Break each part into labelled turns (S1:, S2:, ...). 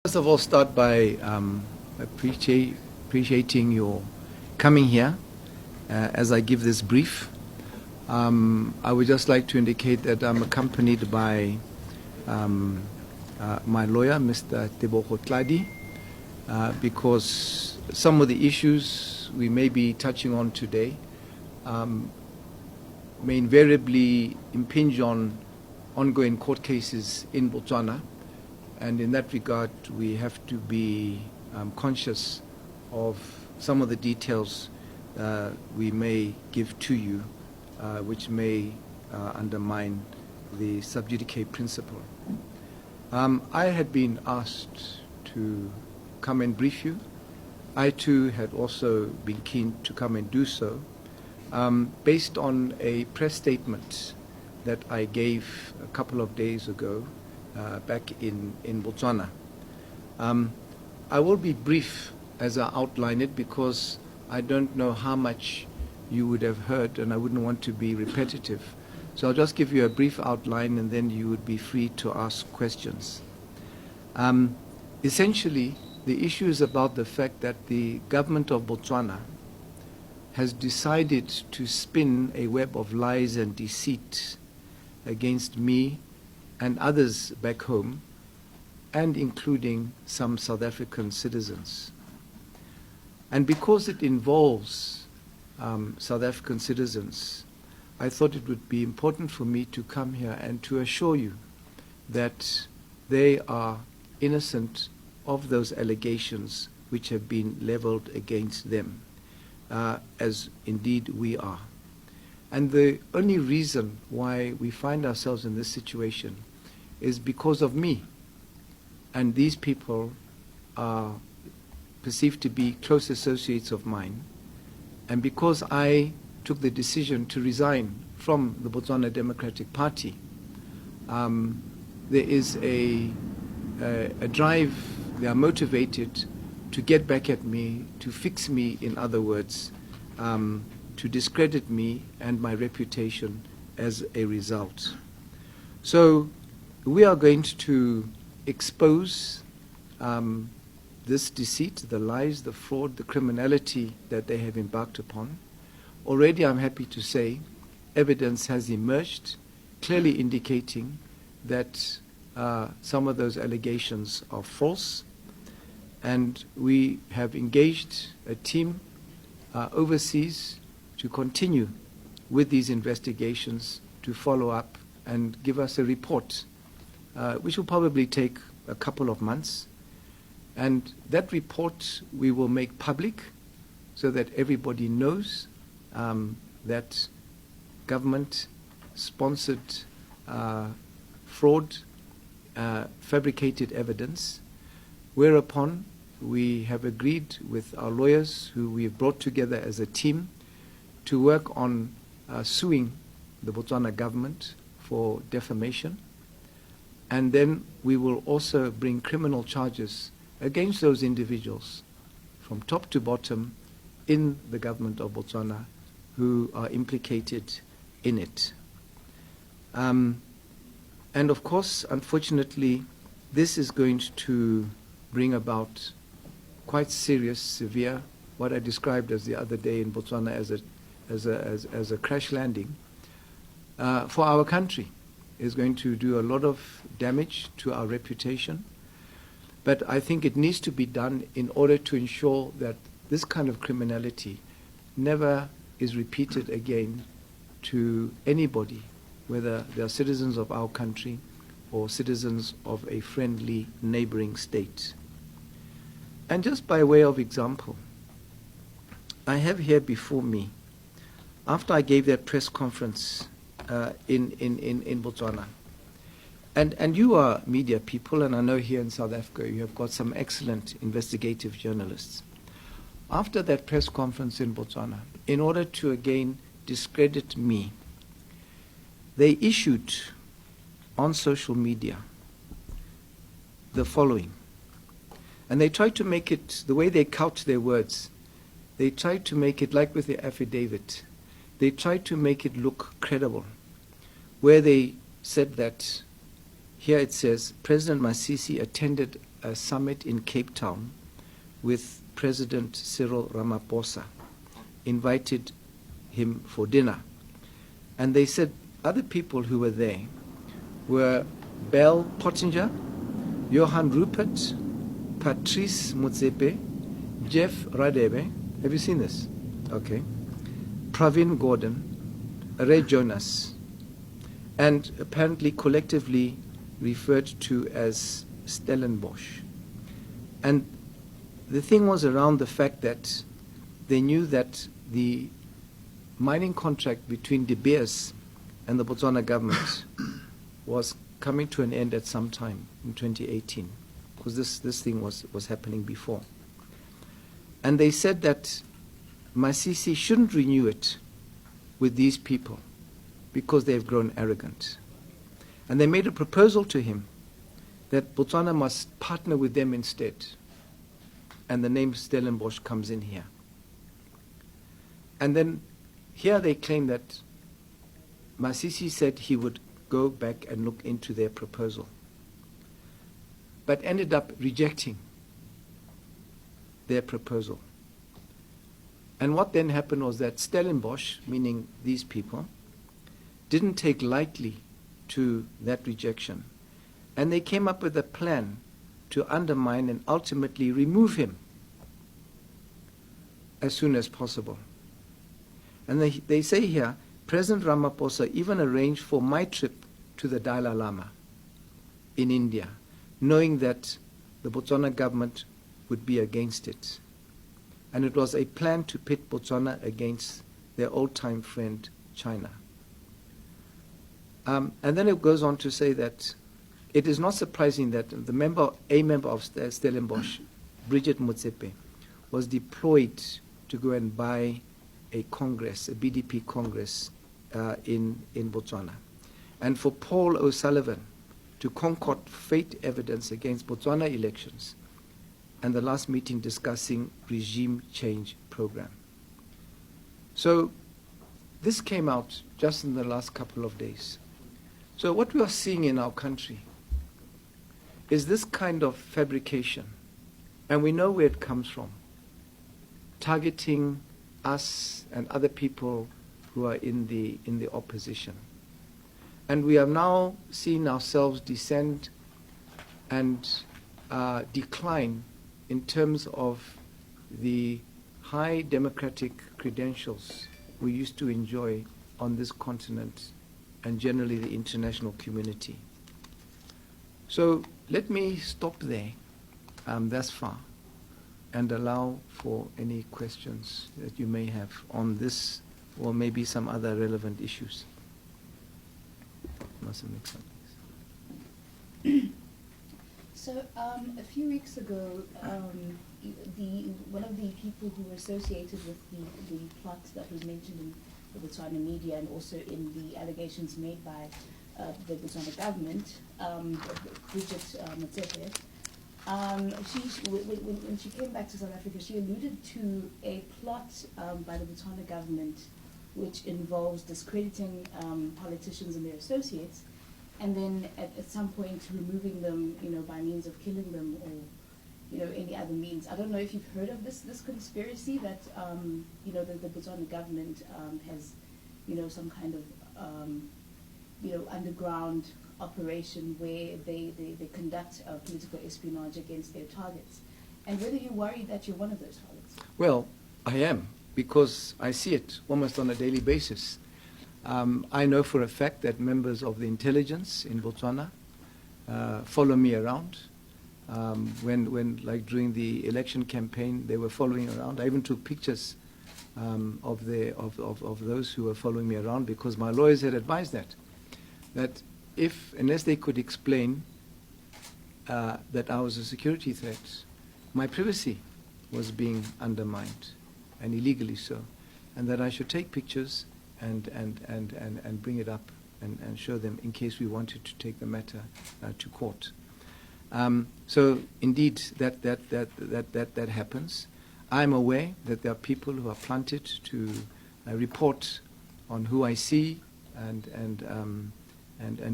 S1: First of all, start by appreciating your coming here as I give this brief. I would just like to indicate that I'm accompanied by my lawyer, Mr. Tebogo Tladi, because some of the issues we may be touching on today may invariably impinge on ongoing court cases in Botswana. And in that regard, we have to be conscious of some of the details we may give to you, which may undermine the sub judice principle. I had been asked to come and brief you. I too had also been keen to come and do so, based on a press statement that I gave a couple of days ago back in Botswana. I will be brief as I outline it because I don't know how much you would have heard and I wouldn't want to be repetitive. So I'll just give you a brief outline and then you would be free to ask questions. Essentially, the issue is about the fact that the government of Botswana has decided to spin a web of lies and deceit against me and others back home, and including some South African citizens. And because it involves South African citizens, I thought it would be important for me to come here and to assure you that they are innocent of those allegations which have been leveled against them, as indeed we are. And the only reason why we find ourselves in this situation is because of me. And these people are perceived to be close associates of mine. And because I took the decision to resign from the Botswana Democratic Party, there is a drive. They are motivated to get back at me, to fix me, in other words, to discredit me and my reputation as a result. So we are going to expose this deceit, the lies, the fraud, the criminality that they have embarked upon. Already, I'm happy to say, evidence has emerged clearly indicating that some of those allegations are false. And we have engaged a team overseas to continue with these investigations, to follow up and give us a report, which will probably take a couple of months. And that report we will make public so that everybody knows that government-sponsored fraud, fabricated evidence, whereupon we have agreed with our lawyers, who we have brought together as a team, to work on suing the Botswana government for defamation. And then we will also bring criminal charges against those individuals from top to bottom in the government of Botswana who are implicated in it. And of course, unfortunately, this is going to bring about quite serious, severe, what I described as the other day in Botswana as a crash landing for our country. Is going to do a lot of damage to our reputation. But I think it needs to be done in order to ensure that this kind of criminality never is repeated again to anybody, whether they are citizens of our country or citizens of a friendly neighboring state. And just by way of example, I have here before me, after I gave that press conference in Botswana, and you are media people, and I know here in South Africa you have got some excellent investigative journalists. After that press conference in Botswana, in order to again discredit me, they issued on social media the following. And they tried to make it, the way they couch their words, they tried to make it like with the affidavit. They tried to make it look credible, where they said that, here it says, President Masisi attended a summit in Cape Town with President Cyril Ramaphosa, invited him for dinner. And they said other people who were there were Bell Pottinger, Johan Rupert, Patrice Motsepe, Jeff Radebe. Have you seen this? Okay. Pravin Gordon, Ray Jonas, and apparently collectively referred to as Stellenbosch. And the thing was around the fact that they knew that the mining contract between De Beers and the Botswana government was coming to an end at some time in 2018, because this thing was happening before. And they said that Masisi shouldn't renew it with these people because they've grown arrogant. And they made a proposal to him that Botswana must partner with them instead. And the name Stellenbosch comes in here. And then here they claim that Masisi said he would go back and look into their proposal, but ended up rejecting their proposal. And what then happened was that Stellenbosch, meaning these people, didn't take lightly to that rejection. And they came up with a plan to undermine and ultimately remove him as soon as possible. And they say here, President Ramaphosa even arranged for my trip to the Dalai Lama in India, knowing that the Botswana government would be against it. And it was a plan to pit Botswana against their old-time friend, China. And then it goes on to say that it is not surprising that a member of Stellenbosch, Bridget Motsepe, was deployed to go and buy a congress, a BDP congress in Botswana. And for Paul O'Sullivan to concoct fake evidence against Botswana elections and the last meeting discussing regime change program. So this came out just in the last couple of days. So what we are seeing in our country is this kind of fabrication, and we know where it comes from, targeting us and other people who are in the opposition. And we have now seen ourselves descend and decline in terms of the high democratic credentials we used to enjoy on this continent and generally the international community. So let me stop there thus far and allow for any questions that you may have on this or maybe some other relevant issues.
S2: So a few weeks ago, one of the people who were associated with the plot that was mentioned in the Botswana media and also in the allegations made by the Botswana government, Bridget Motsepe, when she came back to South Africa, she alluded to a plot by the Botswana government which involves discrediting politicians and their associates, and then at some point removing them, by means of killing them or, any other means. I don't know if you've heard of this conspiracy that, the Botswana government has, some kind of, underground operation where they conduct political espionage against their targets, and whether you're worried that you're one of those targets.
S1: Well, I am, because I see it almost on a daily basis. I know for a fact that members of the intelligence in Botswana follow me around. When like during the election campaign, they were following around. I even took pictures of those who were following me around, because my lawyers had advised that unless they could explain that I was a security threat, my privacy was being undermined, and illegally so, and that I should take pictures and bring it up and show them in case we wanted to take the matter to court. So indeed, that happens. I'm aware that there are people who are planted to report on who I see and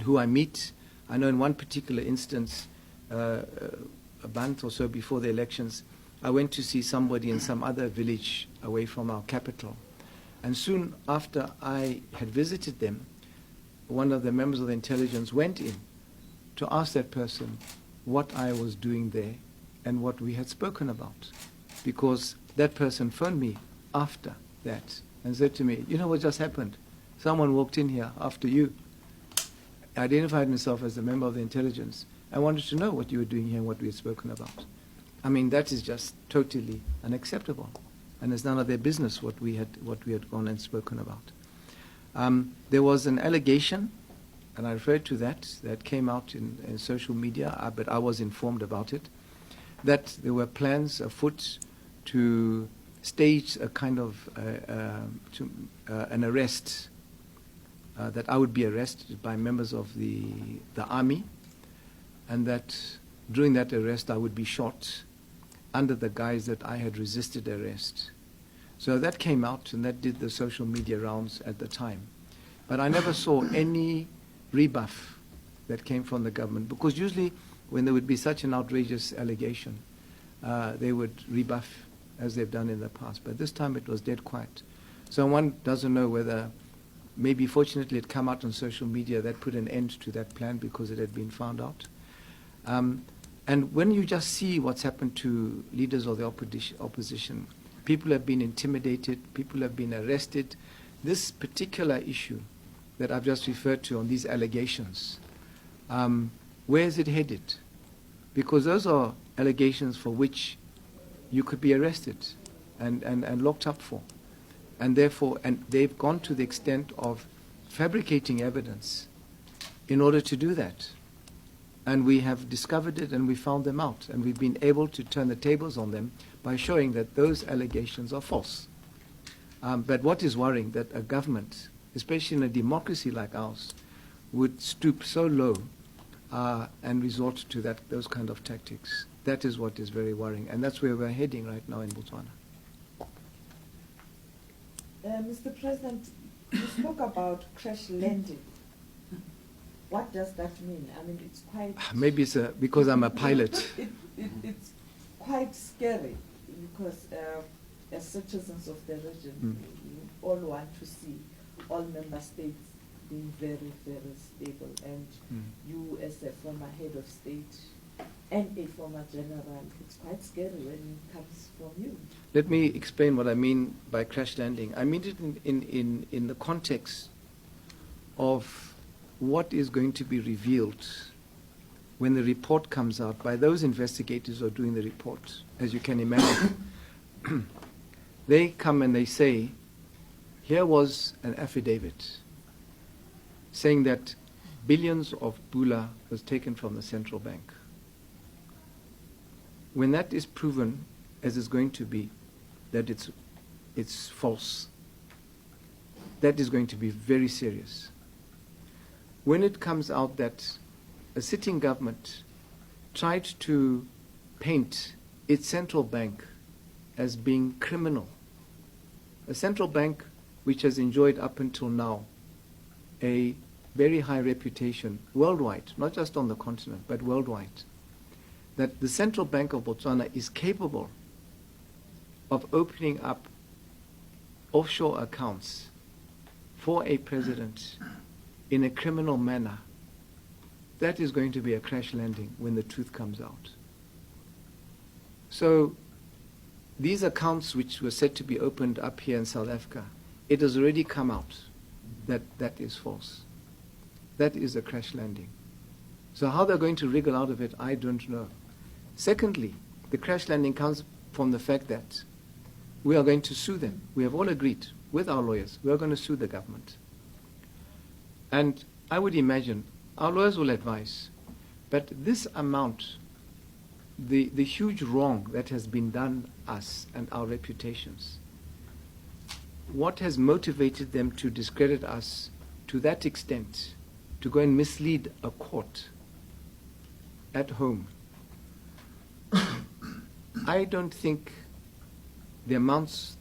S1: who I meet. I know in one particular instance, a month or so before the elections, I went to see somebody in some other village away from our capital. And soon after I had visited them, one of the members of the intelligence went in to ask that person what I was doing there and what we had spoken about. Because that person phoned me after that and said to me, you know what just happened? Someone walked in here after you, identified himself as a member of the intelligence. I wanted to know what you were doing here and what we had spoken about. I mean, that is just totally unacceptable. And it's none of their business what we had gone and spoken about. There was an allegation, and I referred to that came out in social media, but I was informed about it, that there were plans afoot to stage a kind of an arrest, that I would be arrested by members of the army, and that during that arrest I would be shot under the guise that I had resisted arrest. So that came out, and that did the social media rounds at the time. But I never saw any rebuff that came from the government, because usually when there would be such an outrageous allegation, they would rebuff as they've done in the past. But this time it was dead quiet. So one doesn't know whether, maybe fortunately it came out on social media that put an end to that plan because it had been found out. And when you just see what's happened to leaders of the opposition, people have been intimidated, people have been arrested. This particular issue that I've just referred to on these allegations, where is it headed? Because those are allegations for which you could be arrested and locked up for. And therefore, and they've gone to the extent of fabricating evidence in order to do that. And we have discovered it, and we found them out, and we've been able to turn the tables on them by showing that those allegations are false. But what is worrying, that a government, especially in a democracy like ours, would stoop so low and resort to those kind of tactics. That is what is very worrying, and that's where we're heading right now in Botswana.
S3: Mr. President, you spoke about crash landing. What does that mean? I mean, it's quite...
S1: Maybe it's because I'm a pilot.
S3: It's quite scary, because as citizens of the region, we all want to see all member states being very, very stable. And you, as a former head of state and a former general, it's quite scary when it comes from you.
S1: Let me explain what I mean by crash landing. I mean it in the context of what is going to be revealed when the report comes out by those investigators who are doing the report. As you can imagine, they come and they say, here was an affidavit saying that billions of bula was taken from the central bank. When that is proven, as it's going to be, that it's false, that is going to be very serious. When it comes out that a sitting government tried to paint its central bank as being criminal, a central bank which has enjoyed up until now a very high reputation worldwide, not just on the continent, but worldwide, that the Central Bank of Botswana is capable of opening up offshore accounts for a president in a criminal manner, that is going to be a crash landing when the truth comes out. So these accounts which were said to be opened up here in South Africa, it has already come out that that is false. That is a crash landing. So how they're going to wriggle out of it, I don't know. Secondly, the crash landing comes from the fact that we are going to sue them. We have all agreed with our lawyers, we are going to sue the government. And I would imagine our lawyers will advise, but this amount, the huge wrong that has been done us and our reputations, what has motivated them to discredit us to that extent, to go and mislead a court at home? I don't think the amounts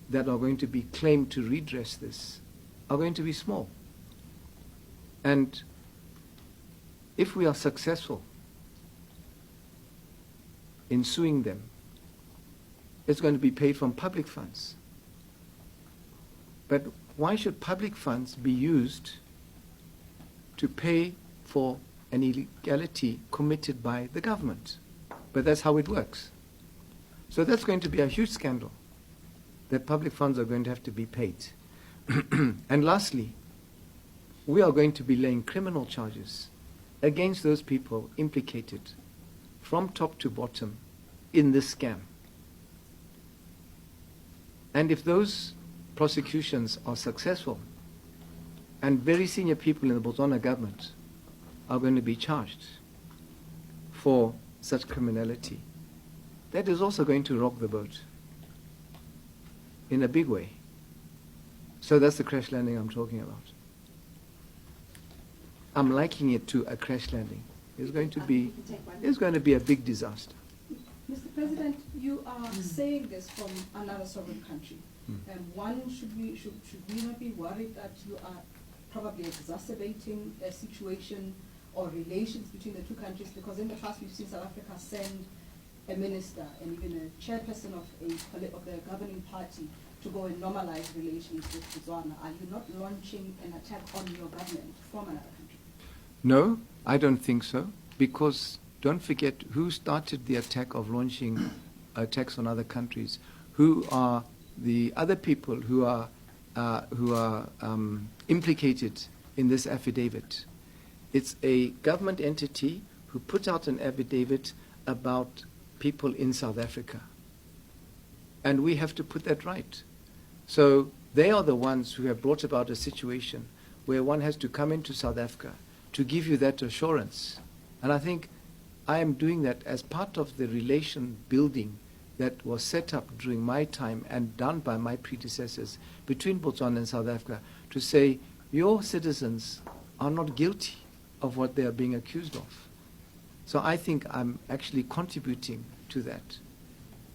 S1: that are going to be claimed to redress this are going to be small. And if we are successful in suing them, it's going to be paid from public funds. But why should public funds be used to pay for an illegality committed by the government? But that's how it works. So that's going to be a huge scandal, that public funds are going to have to be paid. And lastly, we are going to be laying criminal charges against those people implicated from top to bottom in this scam. And if those prosecutions are successful, and very senior people in the Botswana government are going to be charged for such criminality, that is also going to rock the boat in a big way. So that's the crash landing I'm talking about. I'm likening it to a crash landing. It's going to be a big disaster.
S4: Mr. President, you are saying this from another sovereign country. Should we not be worried that you are probably exacerbating a situation or relations between the two countries? Because in the past we've seen South Africa send a minister and even a chairperson of the governing party to go and normalize relations with Botswana. Are you not launching an attack on your government from another country?
S1: No, I don't think so, because don't forget who started the attack of launching attacks on other countries. Who are the other people who are implicated in this affidavit? It's a government entity who put out an affidavit about people in South Africa. And we have to put that right. So they are the ones who have brought about a situation where one has to come into South Africa to give you that assurance. And I think I am doing that as part of the relation building that was set up during my time and done by my predecessors between Botswana and South Africa to say, your citizens are not guilty of what they are being accused of. So I think I'm actually contributing to that.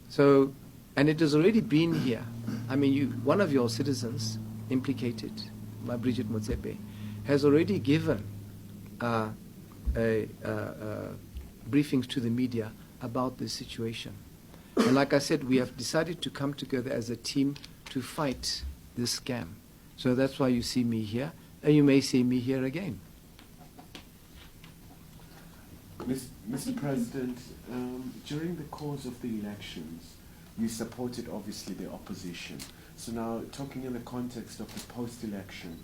S1: So, and it has already been here. I mean, one of your citizens implicated, my Bridget Motsepe, has already given briefings to the media about this situation. And like I said, we have decided to come together as a team to fight this scam. So that's why you see me here, and you may see me here again.
S5: Mr. President, during the course of the elections, you supported obviously the opposition. So now, talking in the context of the post-election,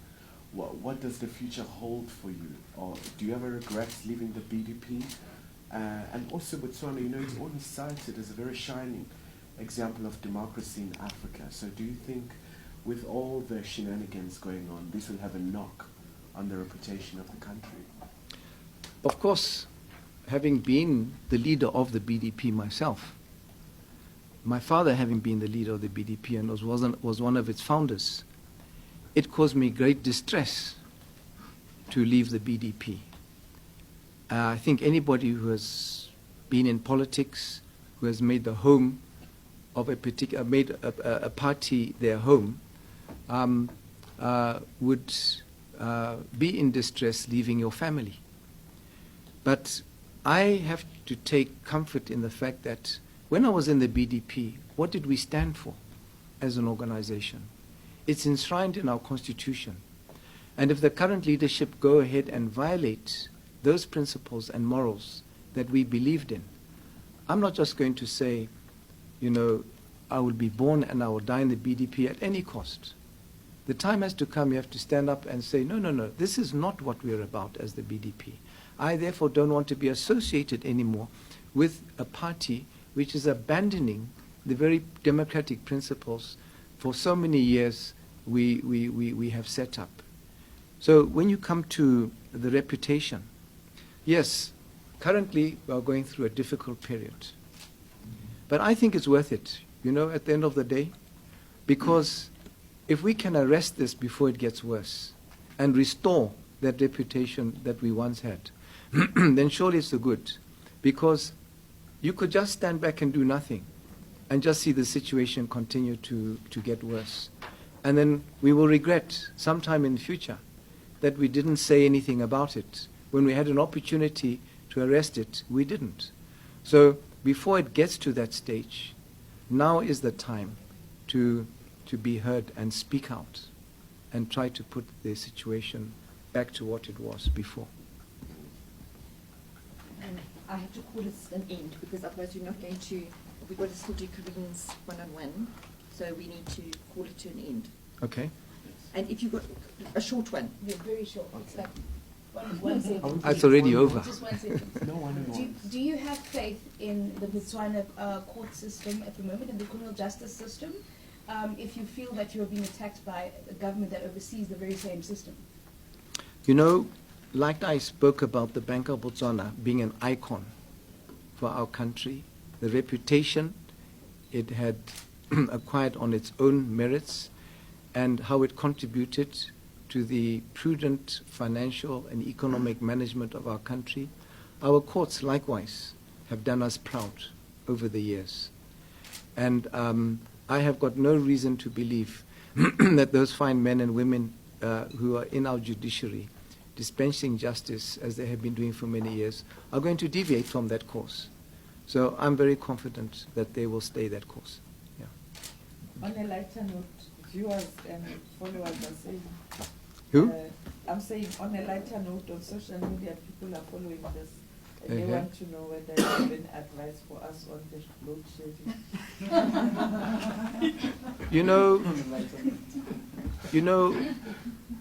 S5: what does the future hold for you? Or do you ever regret leaving the BDP? And also Botswana, it's only cited as a very shining example of democracy in Africa. So do you think with all the shenanigans going on, this will have a knock on the reputation of the country?
S1: Of course, having been the leader of the BDP myself, my father having been the leader of the BDP and was one of its founders, it caused me great distress to leave the BDP. I think anybody who has been in politics, who has made the home of a particular, made a party their home, would be in distress leaving your family. But I have to take comfort in the fact that when I was in the BDP, what did we stand for as an organization? It's enshrined in our constitution. And if the current leadership go ahead and violate those principles and morals that we believed in, I'm not just going to say, I will be born and I will die in the BDP at any cost. The time has to come, you have to stand up and say, no, this is not what we're about as the BDP. I therefore don't want to be associated anymore with a party which is abandoning the very democratic principles for so many years we have set up. So when you come to the reputation, yes, currently we are going through a difficult period. But I think it's worth it, at the end of the day, because if we can arrest this before it gets worse and restore that reputation that we once had, then surely it's a good. Because you could just stand back and do nothing and just see the situation continue to get worse. And then we will regret sometime in the future that we didn't say anything about it. When we had an opportunity to arrest it, we didn't. So before it gets to that stage, now is the time to be heard and speak out and try to put the situation back to what it was before.
S6: I have to call it an end because otherwise we're not going to, we've got to still do Kareem's one-on-one, so we need to call it to an end.
S1: Okay?
S6: And if you've got a short one.
S2: Yeah, very short. It's like one sentence.
S1: It's already over.
S2: Just one sentence.
S5: No one.
S2: Do you have faith in the Botswana court system at the moment, in the criminal justice system, if you feel that you're being attacked by a government that oversees the very same system?
S1: You know, like I spoke about the Bank of Botswana being an icon for our country, the reputation it had acquired on its own merits, and how it contributed to the prudent financial and economic management of our country. Our courts, likewise, have done us proud over the years. And I have got no reason to believe that those fine men and women who are in our judiciary, dispensing justice as they have been doing for many years, are going to deviate from that course. So I'm very confident that they will stay that course. Yeah.
S3: On a lighter note, viewers and followers are saying,
S1: Who?
S3: I'm saying on a lighter note, on social media, people are following this. And they
S1: Uh-huh.
S3: want to know whether you have any advice for us on the load shedding.
S1: You know,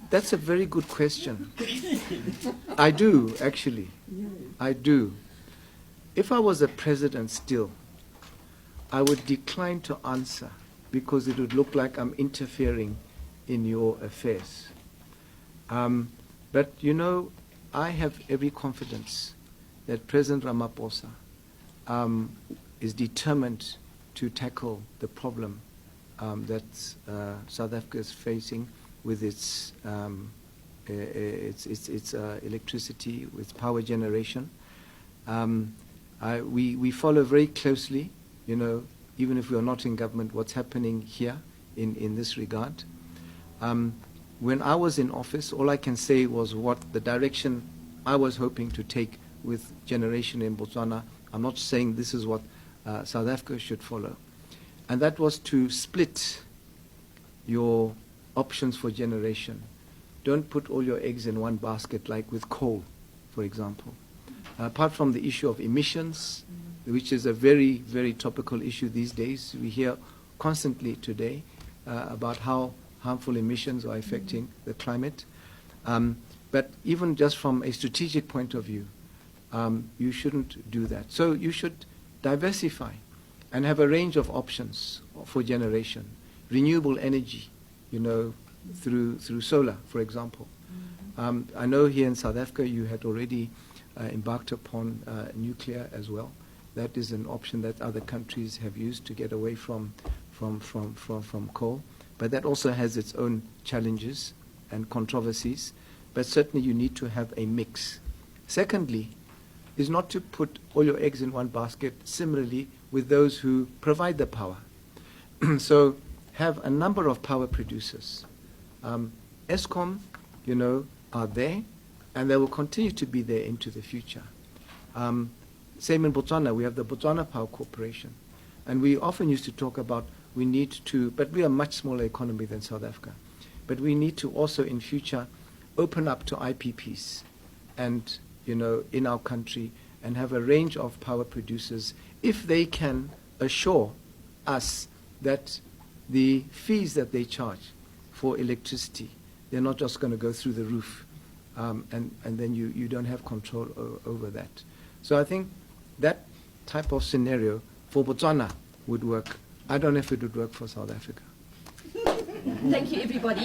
S1: that's a very good question. I do, actually. I do. If I was a president still, I would decline to answer because it would look like I'm interfering in your affairs. But, you know, I have every confidence that President Ramaphosa is determined to tackle the problem that South Africa is facing with its electricity, with power generation. We follow very closely, you know, even if we are not in government, what's happening here in this regard. When I was in office, all I can say was what the direction I was hoping to take with generation in Botswana. I'm not saying this is what South Africa should follow. And that was to split your options for generation. Don't put all your eggs in one basket like with coal, for example. Apart from the issue of emissions, which is a very, very topical issue these days, we hear constantly today about how harmful emissions are affecting the climate. But even just from a strategic point of view, you shouldn't do that. So you should diversify and have a range of options for generation. Renewable energy, you know, through solar, for example. I know here in South Africa you had already embarked upon nuclear as well. That is an option that other countries have used to get away from coal. But that also has its own challenges and controversies. But certainly you need to have a mix. Secondly, is not to put all your eggs in one basket, similarly with those who provide the power. So have a number of power producers. Eskom, you know, are there, and they will continue to be there into the future. Same in Botswana, we have the Botswana Power Corporation. And we often used to talk about we need to, but we are a much smaller economy than South Africa. But we need to also in future open up to IPPs and, you know, in our country and have a range of power producers if they can assure us that the fees that they charge for electricity, they're not just going to go through the roof and then you don't have control over that. So I think that type of scenario for Botswana would work. I don't know if it would work for South Africa.
S6: Thank you, everybody.